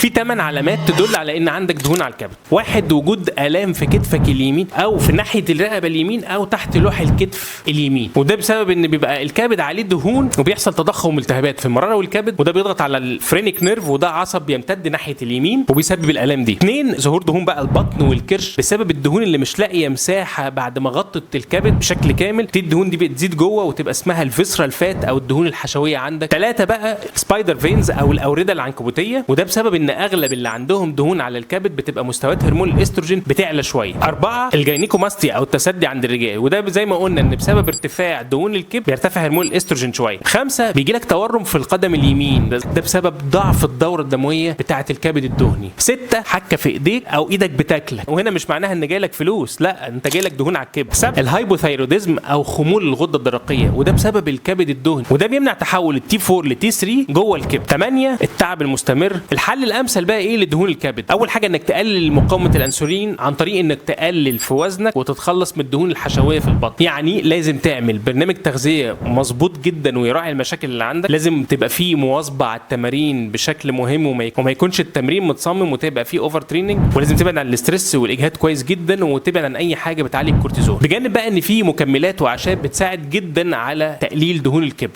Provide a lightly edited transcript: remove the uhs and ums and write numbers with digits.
في 8 علامات تدل على ان عندك دهون على الكبد. واحد، وجود الام في كتفك اليمين او في ناحيه الرقبه اليمين او تحت لوح الكتف اليمين، وده بسبب ان بيبقى الكبد عليه دهون وبيحصل تضخم والتهابات في المراره والكبد، وده بيضغط على الفرينيك نيرف وده عصب بيمتد ناحيه اليمين وبيسبب الالام دي. 2، ظهور دهون بقى البطن والكرش بسبب الدهون اللي مش لاقيه مساحه بعد ما غطت الكبد بشكل كامل، الدهون دي بتزيد جوه وتبقى اسمها الفيسرال فات او الدهون الحشويه عندك. 3 بقى سبايدر فينز او الاورده العنكبوتيه، وده بسبب ان اغلب اللي عندهم دهون على الكبد بتبقى مستويات هرمون الاستروجين بتعلى شويه. 4، الجاينيكوماستيا او التسدي عند الرجال، وده زي ما قلنا ان بسبب ارتفاع دهون الكبد بيرتفع هرمون الاستروجين شويه. 5، بيجي لك تورم في القدم اليمين، ده بسبب ضعف الدوره الدمويه بتاعه الكبد الدهني. 6، حكه في ايديك او ايدك بتاكلك، وهنا مش معناها ان جايلك فلوس، لا انت جايلك دهون على الكبد. 7، الهايبوثايروديزم او خمول الغده الدرقيه، وده بسبب الكبد الدهني، وده بيمنع تحول التي 4 لتي 3 جوه الكبد. 8، التعب المستمر. الحل الامثل بقى ايه لدهون الكبد؟ اول حاجه انك تقلل مقاومه الانسولين عن طريق انك تقلل في وزنك وتتخلص من الدهون الحشويه في البطن. يعني لازم تعمل برنامج تغذيه مظبوط جدا ويراعي المشاكل اللي عندك، لازم تبقى فيه مواظبه على التمارين بشكل مهم وما يكونش التمرين متصمم وتبقى فيه اوفر تريننج، ولازم تبعد عن الاسترس والاجهاد كويس جدا وتبعد عن اي حاجه بتعلي الكورتيزول، بجانب بقى ان في مكملات واعشاب بتساعد جدا على تقليل دهون الكبد.